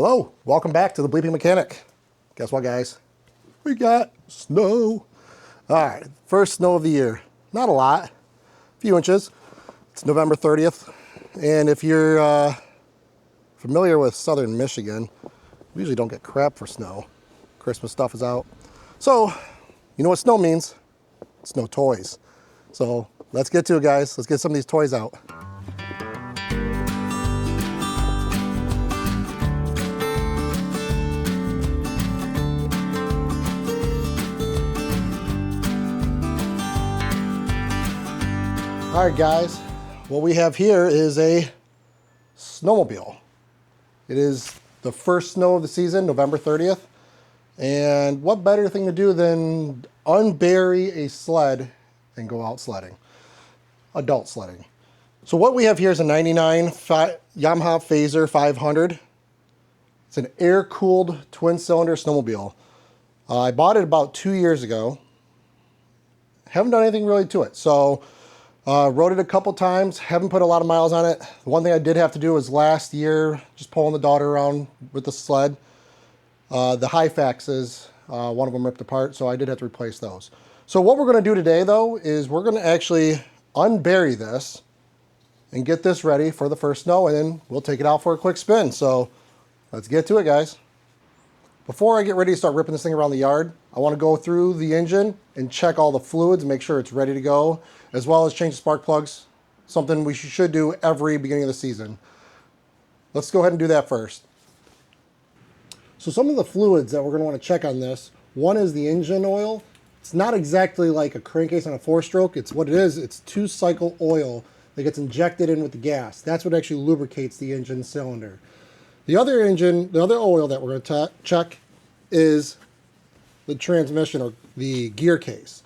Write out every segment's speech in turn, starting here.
Hello, welcome back to the Bleeping Mechanic. Guess what, guys? We got snow. All right, first snow of the year. Not a lot, a few inches. It's November 30th. And if you're familiar with southern Michigan, we usually don't get crap for snow. Christmas stuff is out. So, you know what snow means? Snow toys. So let's get to it, guys. Let's get some of these toys out. All right, guys, what we have here is a snowmobile. It is the first snow of the season, November 30th. And what better thing to do than unbury a sled and go out sledding, adult sledding. So what we have here is a 99 Yamaha Phaser 500. It's an air-cooled twin-cylinder snowmobile. I bought it about 2 years ago. Haven't done anything really to it. So rode it a couple times, haven't put a lot of miles on it. The one thing I did have to do was last year, just pulling the daughter around with the sled. The high faxes, one of them ripped apart, so I did have to replace those. So what we're going to do today, though, is we're going to actually unbury this and get this ready for the first snow, and then we'll take it out for a quick spin. So let's get to it, guys. Before I get ready to start ripping this thing around the yard, I want to go through the engine and check all the fluids, make sure it's ready to go, as well as change the spark plugs, something we should do every beginning of the season. Let's go ahead and do that first. So some of the fluids that we're going to want to check on this, one is the engine oil. It's not exactly like a crankcase on a 4-stroke. It's what it is. It's 2-cycle oil that gets injected in with the gas. That's what actually lubricates the engine cylinder. The other oil that we're going to check is the transmission or the gear case.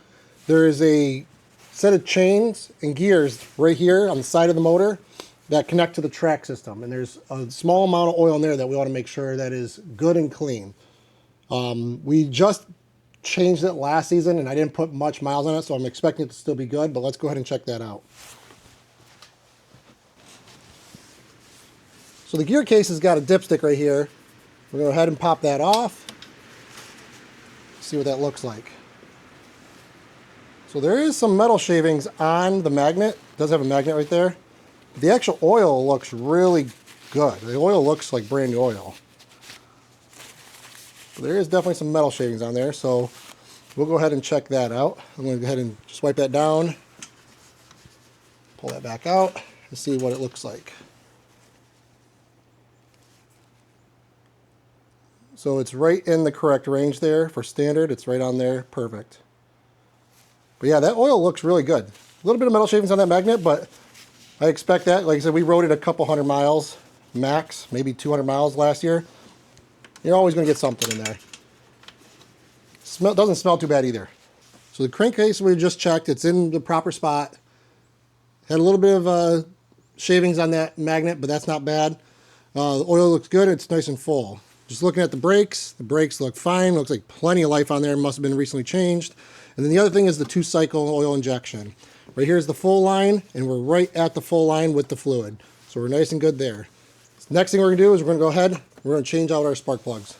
There is a set of chains and gears right here on the side of the motor that connect to the track system. And there's a small amount of oil in there that we want to make sure that is good and clean. We just changed it last season and I didn't put much miles on it, so I'm expecting it to still be good, but let's go ahead and check that out. So the gear case has got a dipstick right here. We're going to go ahead and pop that off. See what that looks like. So there is some metal shavings on the magnet. It does have a magnet right there. The actual oil looks really good. The oil looks like brand new oil. But there is definitely some metal shavings on there, so we'll go ahead and check that out. I'm going to go ahead and just wipe that down, pull that back out, and see what it looks like. So it's right in the correct range there for standard. It's right on there. Perfect. But yeah, that oil looks really good. A little bit of metal shavings on that magnet, but I expect that. Like I said, we rode it a couple hundred miles max, maybe 200 miles last year. You're always going to get something in there. Doesn't smell too bad either. So the crankcase we just checked, it's in the proper spot. Had a little bit of shavings on that magnet, but that's not bad. The oil looks good. It's nice and full. Just looking at the brakes look fine. Looks like plenty of life on there. Must have been recently changed. And then the other thing is the 2-cycle oil injection. Right here is the full line, and we're right at the full line with the fluid. So we're nice and good there. Next thing we're going to do is we're going to go ahead, we're going to change out our spark plugs.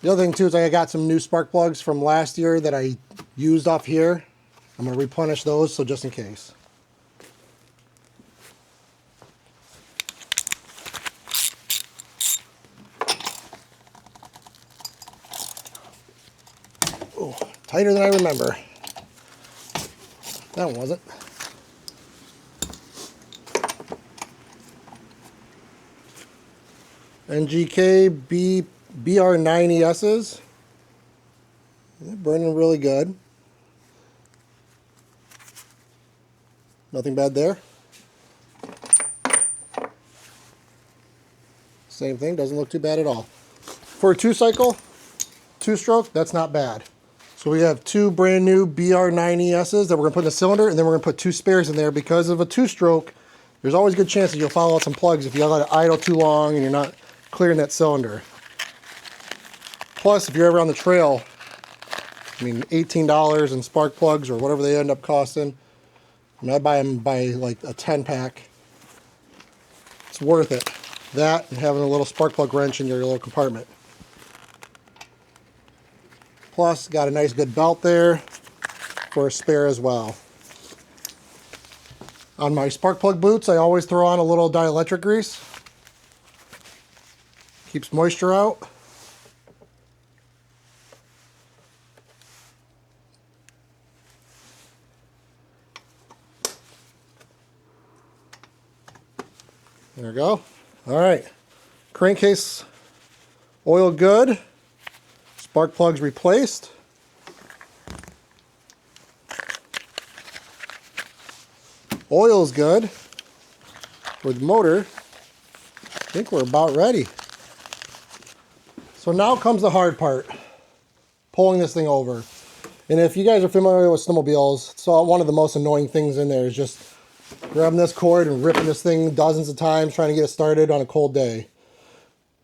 The other thing too is I got some new spark plugs from last year that I used off here. I'm going to replenish those, so just in case. Oh, tighter than I remember. That one wasn't. NGK BR9ESs. They're burning really good. Nothing bad there. Same thing, doesn't look too bad at all. For a 2-cycle, 2-stroke, that's not bad. So we have 2 brand new BR9ESs that we're going to put in the cylinder, and then we're going to put 2 spares in there. Because of a 2-stroke, there's always a good chance that you'll follow out some plugs if you let it idle too long and you're not clearing that cylinder. Plus, if you're ever on the trail, I mean, $18 in spark plugs or whatever they end up costing, And I buy them by like a 10 pack. It's worth it. That and having a little spark plug wrench in your little compartment. Plus, got a nice good belt there for a spare as well. On my spark plug boots, I always throw on a little dielectric grease. Keeps moisture out. There we go. All right. Crankcase oil good. Spark plugs replaced. Oil's good for the motor. I think we're about ready. So now comes the hard part, pulling this thing over. And if you guys are familiar with snowmobiles, so one of the most annoying things in there is just grabbing this cord and ripping this thing dozens of times trying to get it started on a cold day.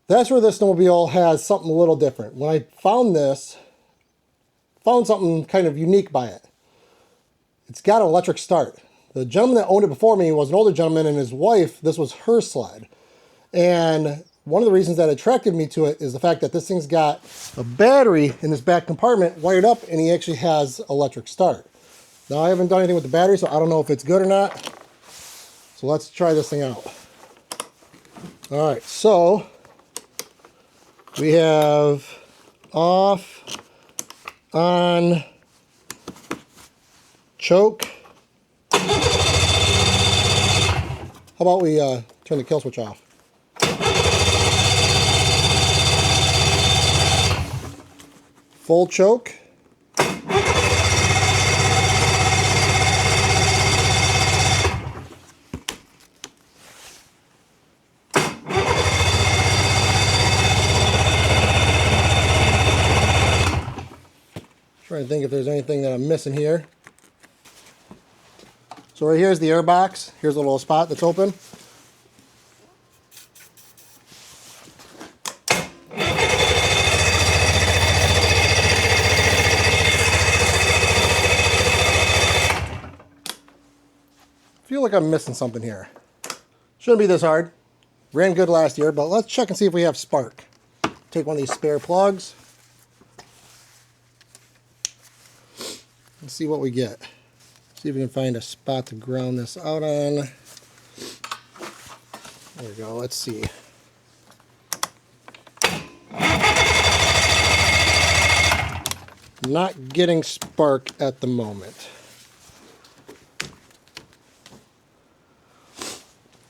That's where this snowmobile has something a little different. When I found this, found something kind of unique by it. It's got an electric start. The gentleman that owned it before me was an older gentleman, and his wife, this was her sled. And one of the reasons that attracted me to it is the fact that this thing's got a battery in this back compartment wired up, and he actually has electric start. Now, I haven't done anything with the battery, so I don't know if it's good or not. So let's try this thing out. All right, so we have off, on, choke. How about we turn the kill switch off? Full choke. Trying to think if there's anything that I'm missing here. So right here's the air box. Here's a little spot that's open. I feel like I'm missing something here. Shouldn't be this hard. Ran good last year, but let's check and see if we have spark. Take one of these spare plugs. Let's see what we get. See if we can find a spot to ground this out on. There we go, let's see. Not getting spark at the moment.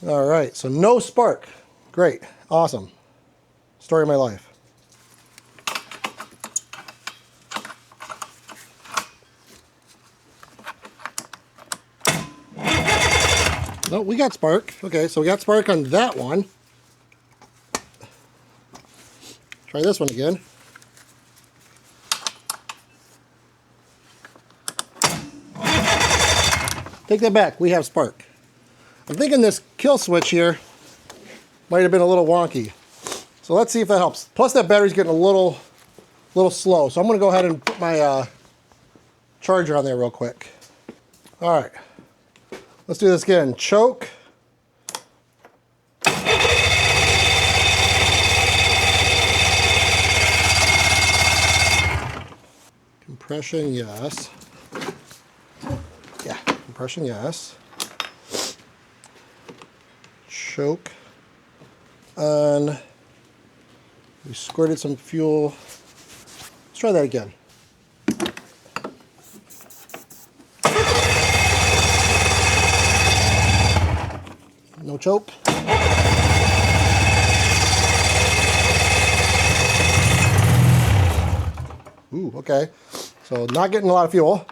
All right, so no spark. Great, awesome. Story of my life. No, we got spark. Okay, so we got spark on that one. Try this one again. Take that back, we have spark. I'm thinking this kill switch here might have been a little wonky. So let's see if that helps. Plus that battery's getting a little slow. So I'm gonna go ahead and put my charger on there real quick. All right. Let's do this again. Choke. Compression, yes. Yeah, compression, yes. Choke. On. We squirted some fuel. Let's try that again. No choke. Ooh, okay. So not getting a lot of fuel.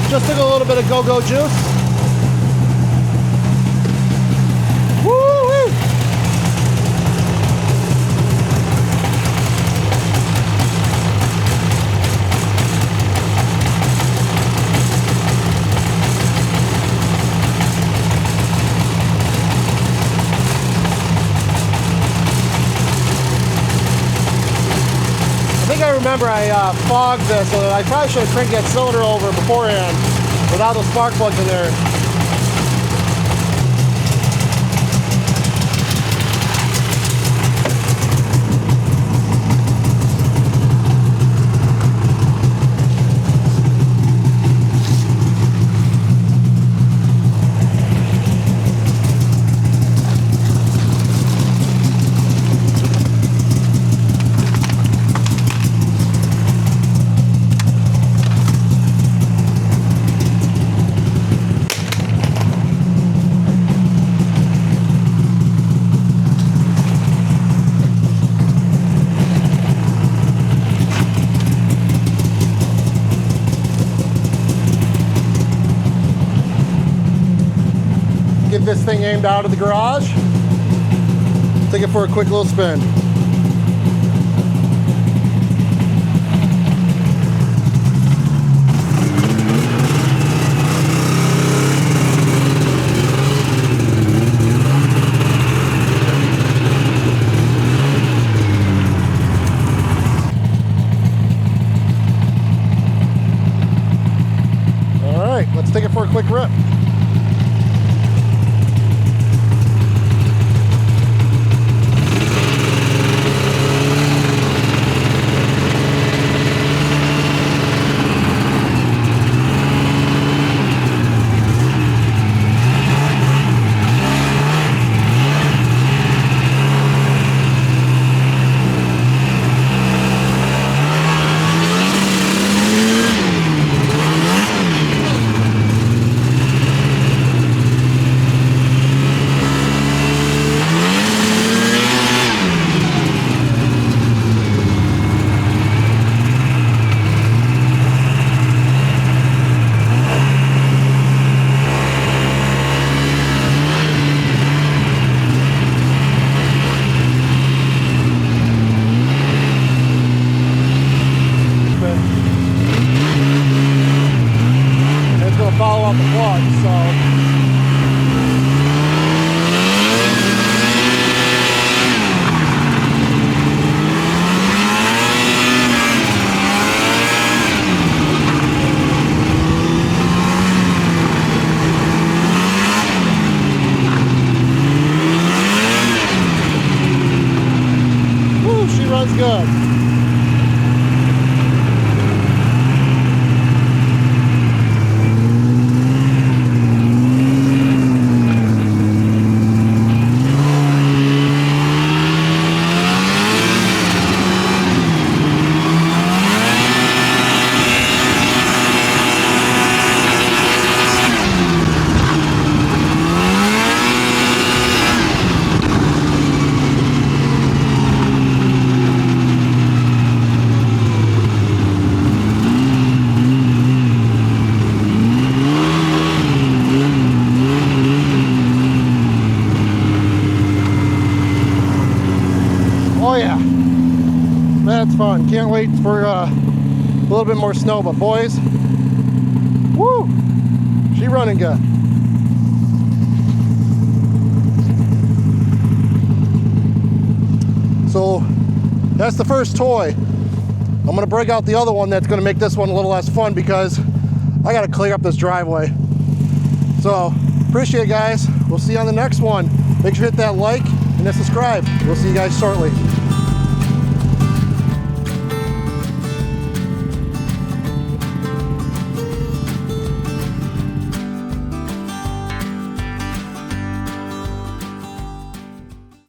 Just took a little bit of go-go juice. remember I fogged this, so I probably should have cranked that cylinder over beforehand without those spark plugs in there. Get this thing aimed out of the garage. Take it for a quick little spin. All right, let's take it for a quick rip. Follow up the plug, so woo, she runs good. Oh yeah, that's fun. Can't wait for a little bit more snow, but boys, woo, she running good. So that's the first toy. I'm gonna break out the other one that's gonna make this one a little less fun because I gotta clear up this driveway. So appreciate it, guys. We'll see you on the next one. Make sure you hit that like and then subscribe. We'll see you guys shortly.